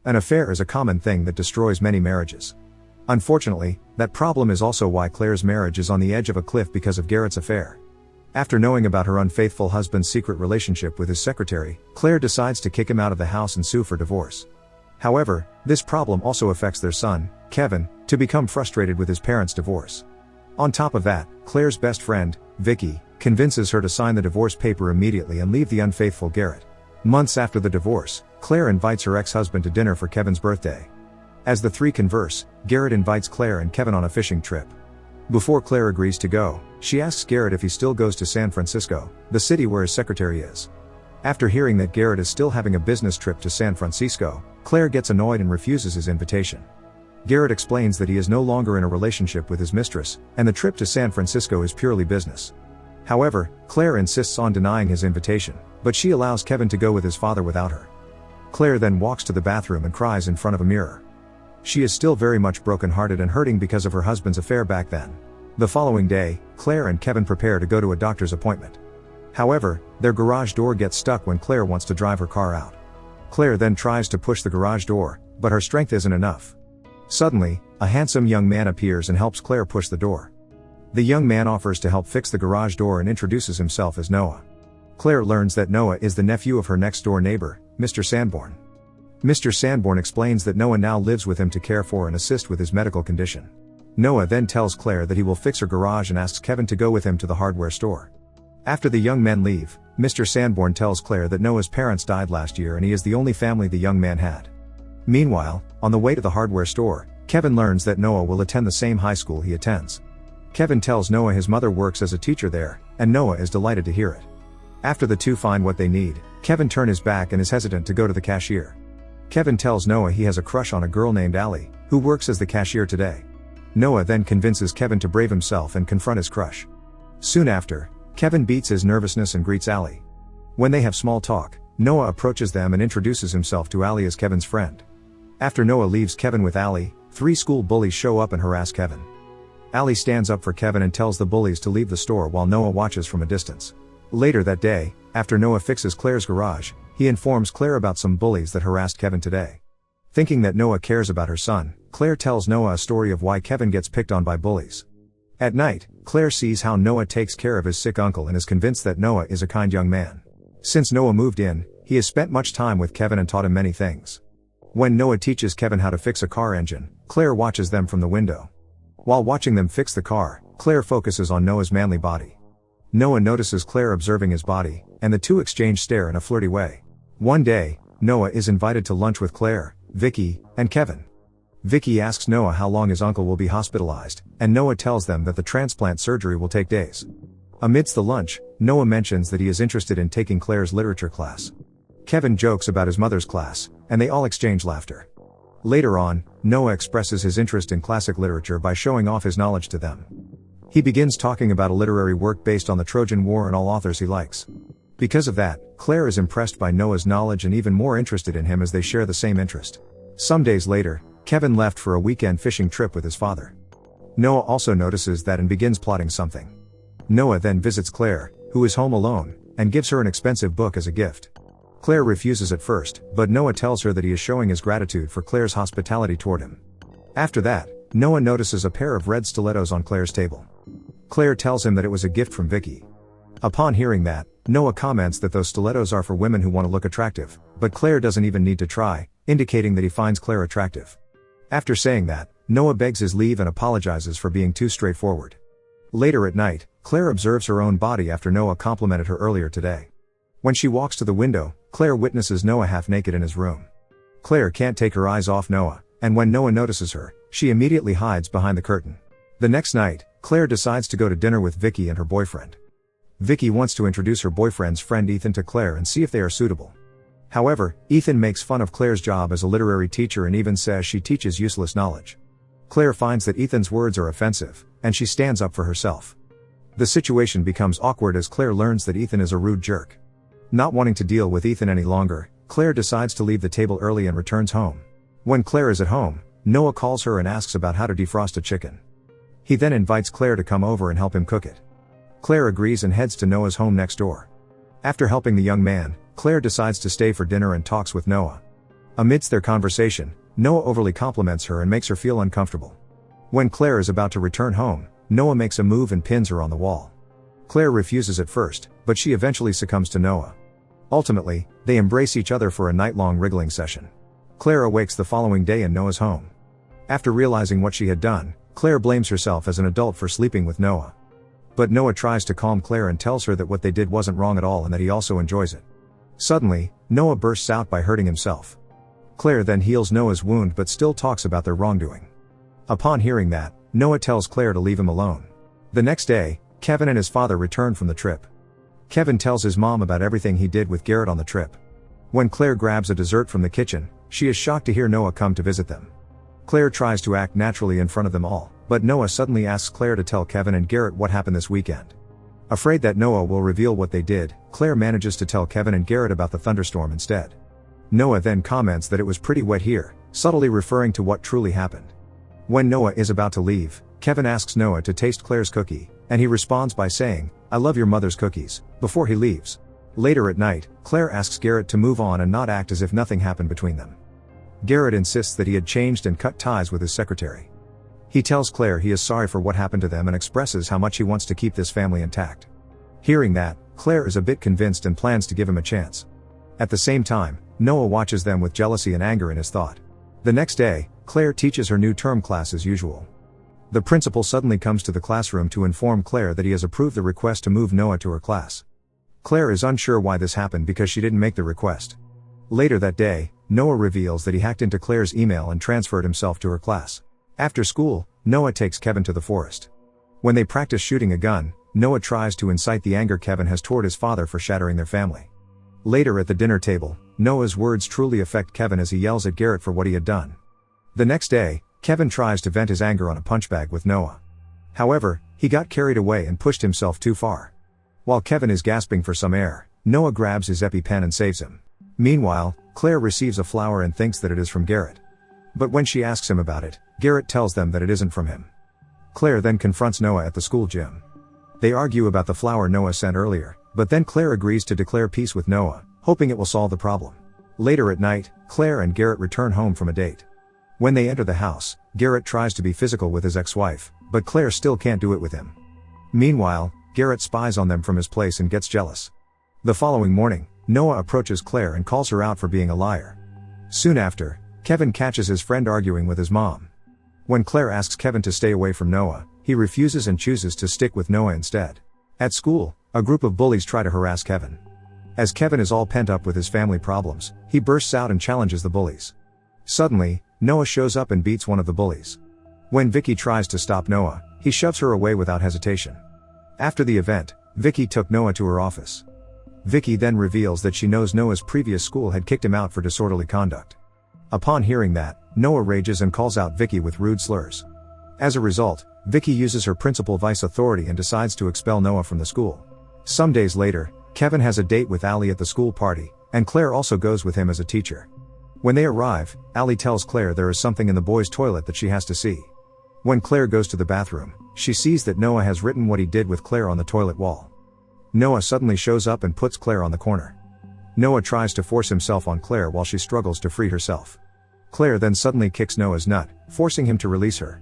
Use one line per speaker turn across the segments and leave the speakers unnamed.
An affair is a common thing that destroys many marriages. Unfortunately, that problem is also why Claire's marriage is on the edge of a cliff because of Garrett's affair. After knowing about her unfaithful husband's secret relationship with his secretary, Claire decides to kick him out of the house and sue for divorce. However, this problem also affects their son, Kevin, to become frustrated with his parents' divorce. On top of that, Claire's best friend, Vicky, convinces her to sign the divorce paper immediately and leave the unfaithful Garrett. Months after the divorce, Claire invites her ex-husband to dinner for Kevin's birthday. As the three converse, Garrett invites Claire and Kevin on a fishing trip. Before Claire agrees to go, she asks Garrett if he still goes to San Francisco, the city where his secretary is. After hearing that Garrett is still having a business trip to San Francisco, Claire gets annoyed and refuses his invitation. Garrett explains that he is no longer in a relationship with his mistress, and the trip to San Francisco is purely business. However, Claire insists on denying his invitation, but she allows Kevin to go with his father without her. Claire then walks to the bathroom and cries in front of a mirror. She is still very much brokenhearted and hurting because of her husband's affair back then. The following day, Claire and Kevin prepare to go to a doctor's appointment. However, their garage door gets stuck when Claire wants to drive her car out. Claire then tries to push the garage door, but her strength isn't enough. Suddenly, a handsome young man appears and helps Claire push the door. The young man offers to help fix the garage door and introduces himself as Noah. Claire learns that Noah is the nephew of her next-door neighbor, Mr. Sandborn. Mr. Sandborn explains that Noah now lives with him to care for and assist with his medical condition. Noah then tells Claire that he will fix her garage and asks Kevin to go with him to the hardware store. After the young men leave, Mr. Sandborn tells Claire that Noah's parents died last year and he is the only family the young man had. Meanwhile, on the way to the hardware store, Kevin learns that Noah will attend the same high school he attends. Kevin tells Noah his mother works as a teacher there, and Noah is delighted to hear it. After the two find what they need, Kevin turns his back and is hesitant to go to the cashier. Kevin tells Noah he has a crush on a girl named Allie, who works as the cashier today. Noah then convinces Kevin to brave himself and confront his crush. Soon after, Kevin beats his nervousness and greets Allie. When they have small talk, Noah approaches them and introduces himself to Allie as Kevin's friend. After Noah leaves Kevin with Allie, 3 school bullies show up and harass Kevin. Allie stands up for Kevin and tells the bullies to leave the store while Noah watches from a distance. Later that day, after Noah fixes Claire's garage, he informs Claire about some bullies that harassed Kevin today. Thinking that Noah cares about her son, Claire tells Noah a story of why Kevin gets picked on by bullies. At night, Claire sees how Noah takes care of his sick uncle and is convinced that Noah is a kind young man. Since Noah moved in, he has spent much time with Kevin and taught him many things. When Noah teaches Kevin how to fix a car engine, Claire watches them from the window. While watching them fix the car, Claire focuses on Noah's manly body. Noah notices Claire observing his body, and the two exchange stare in a flirty way. One day, Noah is invited to lunch with Claire, Vicky, and Kevin. Vicky asks Noah how long his uncle will be hospitalized, and Noah tells them that the transplant surgery will take days. Amidst the lunch, Noah mentions that he is interested in taking Claire's literature class. Kevin jokes about his mother's class, and they all exchange laughter. Later on, Noah expresses his interest in classic literature by showing off his knowledge to them. He begins talking about a literary work based on the Trojan War and all authors he likes. Because of that, Claire is impressed by Noah's knowledge and even more interested in him as they share the same interest. Some days later, Kevin left for a weekend fishing trip with his father. Noah also notices that and begins plotting something. Noah then visits Claire, who is home alone, and gives her an expensive book as a gift. Claire refuses at first, but Noah tells her that he is showing his gratitude for Claire's hospitality toward him. After that, Noah notices a pair of red stilettos on Claire's table. Claire tells him that it was a gift from Vicky. Upon hearing that, Noah comments that those stilettos are for women who want to look attractive, but Claire doesn't even need to try, indicating that he finds Claire attractive. After saying that, Noah begs his leave and apologizes for being too straightforward. Later at night, Claire observes her own body after Noah complimented her earlier today. When she walks to the window, Claire witnesses Noah half naked in his room. Claire can't take her eyes off Noah, and when Noah notices her, she immediately hides behind the curtain. The next night, Claire decides to go to dinner with Vicky and her boyfriend. Vicky wants to introduce her boyfriend's friend Ethan to Claire and see if they are suitable. However, Ethan makes fun of Claire's job as a literary teacher and even says she teaches useless knowledge. Claire finds that Ethan's words are offensive, and she stands up for herself. The situation becomes awkward as Claire learns that Ethan is a rude jerk. Not wanting to deal with Ethan any longer, Claire decides to leave the table early and returns home. When Claire is at home, Noah calls her and asks about how to defrost a chicken. He then invites Claire to come over and help him cook it. Claire agrees and heads to Noah's home next door. After helping the young man, Claire decides to stay for dinner and talks with Noah. Amidst their conversation, Noah overly compliments her and makes her feel uncomfortable. When Claire is about to return home, Noah makes a move and pins her on the wall. Claire refuses at first, but she eventually succumbs to Noah. Ultimately, they embrace each other for a night-long wriggling session. Claire awakes the following day in Noah's home. After realizing what she had done, Claire blames herself as an adult for sleeping with Noah. But Noah tries to calm Claire and tells her that what they did wasn't wrong at all and that he also enjoys it. Suddenly, Noah bursts out by hurting himself. Claire then heals Noah's wound but still talks about their wrongdoing. Upon hearing that, Noah tells Claire to leave him alone. The next day, Kevin and his father return from the trip. Kevin tells his mom about everything he did with Garrett on the trip. When Claire grabs a dessert from the kitchen, she is shocked to hear Noah come to visit them. Claire tries to act naturally in front of them all, but Noah suddenly asks Claire to tell Kevin and Garrett what happened this weekend. Afraid that Noah will reveal what they did, Claire manages to tell Kevin and Garrett about the thunderstorm instead. Noah then comments that it was pretty wet here, subtly referring to what truly happened. When Noah is about to leave, Kevin asks Noah to taste Claire's cookie, and he responds by saying, "I love your mother's cookies," before he leaves. Later at night, Claire asks Garrett to move on and not act as if nothing happened between them. Garrett insists that he had changed and cut ties with his secretary. He tells Claire he is sorry for what happened to them and expresses how much he wants to keep this family intact. Hearing that, Claire is a bit convinced and plans to give him a chance. At the same time, Noah watches them with jealousy and anger in his thought. The next day, Claire teaches her new term class as usual. The principal suddenly comes to the classroom to inform Claire that he has approved the request to move Noah to her class. Claire is unsure why this happened because she didn't make the request. Later that day, Noah reveals that he hacked into Claire's email and transferred himself to her class. After school, Noah takes Kevin to the forest. When they practice shooting a gun, Noah tries to incite the anger Kevin has toward his father for shattering their family. Later at the dinner table, Noah's words truly affect Kevin as he yells at Garrett for what he had done. The next day, Kevin tries to vent his anger on a punch bag with Noah. However, he got carried away and pushed himself too far. While Kevin is gasping for some air, Noah grabs his EpiPen and saves him. Meanwhile, Claire receives a flower and thinks that it is from Garrett. But when she asks him about it, Garrett tells them that it isn't from him. Claire then confronts Noah at the school gym. They argue about the flower Noah sent earlier, but then Claire agrees to declare peace with Noah, hoping it will solve the problem. Later at night, Claire and Garrett return home from a date. When they enter the house, Garrett tries to be physical with his ex-wife, but Claire still can't do it with him. Meanwhile, Garrett spies on them from his place and gets jealous. The following morning, Noah approaches Claire and calls her out for being a liar. Soon after, Kevin catches his friend arguing with his mom. When Claire asks Kevin to stay away from Noah, he refuses and chooses to stick with Noah instead. At school, a group of bullies try to harass Kevin. As Kevin is all pent up with his family problems, he bursts out and challenges the bullies. Suddenly, Noah shows up and beats one of the bullies. When Vicky tries to stop Noah, he shoves her away without hesitation. After the event, Vicky took Noah to her office. Vicky then reveals that she knows Noah's previous school had kicked him out for disorderly conduct. Upon hearing that, Noah rages and calls out Vicky with rude slurs. As a result, Vicky uses her principal vice authority and decides to expel Noah from the school. Some days later, Kevin has a date with Ali at the school party, and Claire also goes with him as a teacher. When they arrive, Ali tells Claire there is something in the boys' toilet that she has to see. When Claire goes to the bathroom, she sees that Noah has written what he did with Claire on the toilet wall. Noah suddenly shows up and puts Claire on the corner. Noah tries to force himself on Claire while she struggles to free herself. Claire then suddenly kicks Noah's nut, forcing him to release her.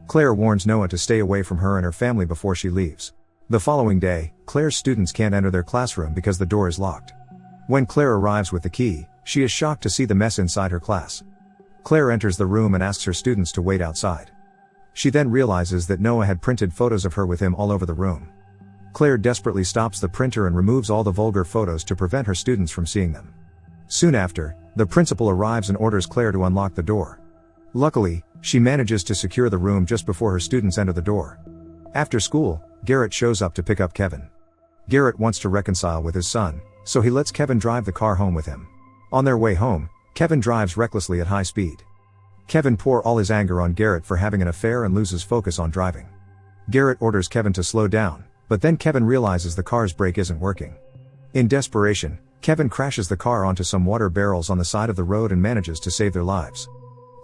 Claire warns Noah to stay away from her and her family before she leaves. The following day, Claire's students can't enter their classroom because the door is locked. When Claire arrives with the key, she is shocked to see the mess inside her class. Claire enters the room and asks her students to wait outside. She then realizes that Noah had printed photos of her with him all over the room. Claire desperately stops the printer and removes all the vulgar photos to prevent her students from seeing them. Soon after, the principal arrives and orders Claire to unlock the door. Luckily, she manages to secure the room just before her students enter the door. After school, Garrett shows up to pick up Kevin. Garrett wants to reconcile with his son, so he lets Kevin drive the car home with him. On their way home, Kevin drives recklessly at high speed. Kevin pours all his anger on Garrett for having an affair and loses focus on driving. Garrett orders Kevin to slow down, but then Kevin realizes the car's brake isn't working. In desperation, Kevin crashes the car onto some water barrels on the side of the road and manages to save their lives.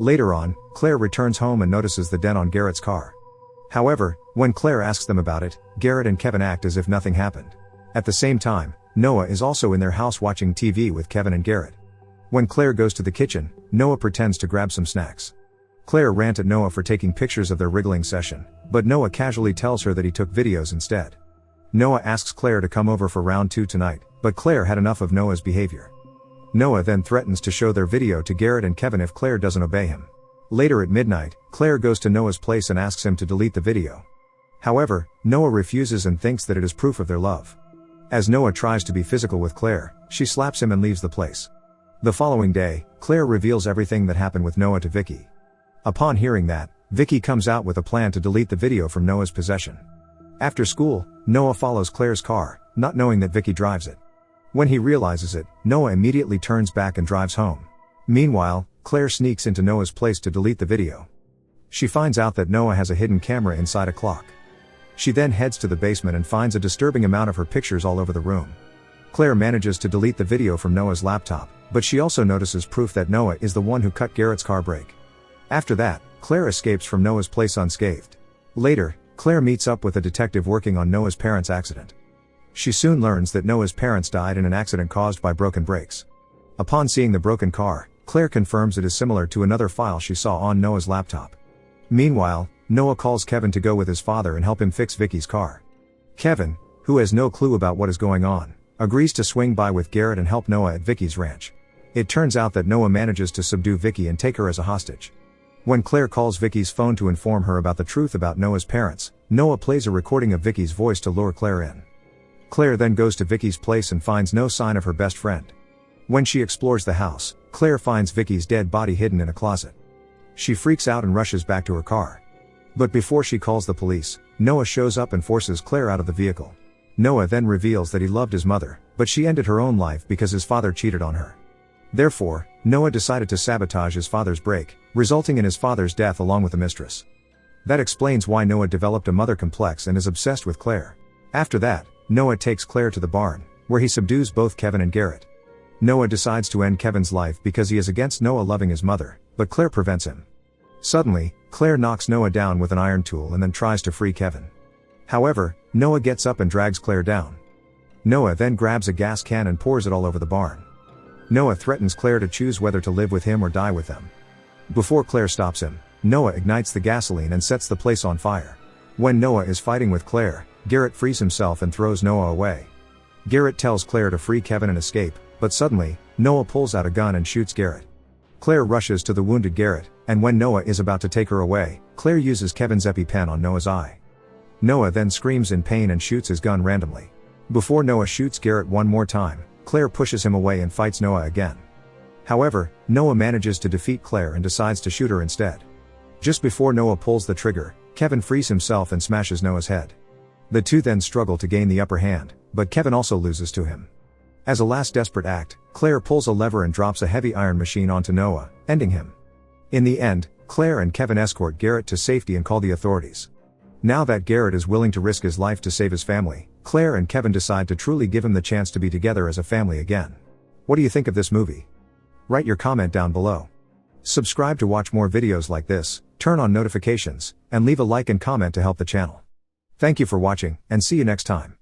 Later on, Claire returns home and notices the dent on Garrett's car. However, when Claire asks them about it, Garrett and Kevin act as if nothing happened. At the same time, Noah is also in their house watching TV with Kevin and Garrett. When Claire goes to the kitchen, Noah pretends to grab some snacks. Claire rants at Noah for taking pictures of their wriggling session, but Noah casually tells her that he took videos instead. Noah asks Claire to come over for round 2 tonight, but Claire had enough of Noah's behavior. Noah then threatens to show their video to Garrett and Kevin if Claire doesn't obey him. Later at midnight, Claire goes to Noah's place and asks him to delete the video. However, Noah refuses and thinks that it is proof of their love. As Noah tries to be physical with Claire, she slaps him and leaves the place. The following day, Claire reveals everything that happened with Noah to Vicky. Upon hearing that, Vicky comes out with a plan to delete the video from Noah's possession. After school, Noah follows Claire's car, not knowing that Vicky drives it. When he realizes it, Noah immediately turns back and drives home. Meanwhile, Claire sneaks into Noah's place to delete the video. She finds out that Noah has a hidden camera inside a clock. She then heads to the basement and finds a disturbing amount of her pictures all over the room. Claire manages to delete the video from Noah's laptop, but she also notices proof that Noah is the one who cut Garrett's car brake. After that, Claire escapes from Noah's place unscathed. Later, Claire meets up with a detective working on Noah's parents' accident. She soon learns that Noah's parents died in an accident caused by broken brakes. Upon seeing the broken car, Claire confirms it is similar to another file she saw on Noah's laptop. Meanwhile, Noah calls Kevin to go with his father and help him fix Vicky's car. Kevin, who has no clue about what is going on, agrees to swing by with Garrett and help Noah at Vicky's ranch. It turns out that Noah manages to subdue Vicky and take her as a hostage. When Claire calls Vicky's phone to inform her about the truth about Noah's parents, Noah plays a recording of Vicky's voice to lure Claire in. Claire then goes to Vicky's place and finds no sign of her best friend. When she explores the house, Claire finds Vicky's dead body hidden in a closet. She freaks out and rushes back to her car. But before she calls the police, Noah shows up and forces Claire out of the vehicle. Noah then reveals that he loved his mother, but she ended her own life because his father cheated on her. Therefore, Noah decided to sabotage his father's brake, resulting in his father's death along with the mistress. That explains why Noah developed a mother complex and is obsessed with Claire. After that, Noah takes Claire to the barn, where he subdues both Kevin and Garrett. Noah decides to end Kevin's life because he is against Noah loving his mother, but Claire prevents him. Suddenly, Claire knocks Noah down with an iron tool and then tries to free Kevin. However, Noah gets up and drags Claire down. Noah then grabs a gas can and pours it all over the barn. Noah threatens Claire to choose whether to live with him or die with them. Before Claire stops him, Noah ignites the gasoline and sets the place on fire. When Noah is fighting with Claire, Garrett frees himself and throws Noah away. Garrett tells Claire to free Kevin and escape, but suddenly, Noah pulls out a gun and shoots Garrett. Claire rushes to the wounded Garrett, and when Noah is about to take her away, Claire uses Kevin's EpiPen on Noah's eye. Noah then screams in pain and shoots his gun randomly. Before Noah shoots Garrett one more time, Claire pushes him away and fights Noah again. However, Noah manages to defeat Claire and decides to shoot her instead. Just before Noah pulls the trigger, Kevin frees himself and smashes Noah's head. The two then struggle to gain the upper hand, but Kevin also loses to him. As a last desperate act, Claire pulls a lever and drops a heavy iron machine onto Noah, ending him. In the end, Claire and Kevin escort Garrett to safety and call the authorities. Now that Garrett is willing to risk his life to save his family, Claire and Kevin decide to truly give him the chance to be together as a family again. What do you think of this movie? Write your comment down below. Subscribe to watch more videos like this, turn on notifications, and leave a like and comment to help the channel. Thank you for watching, and see you next time.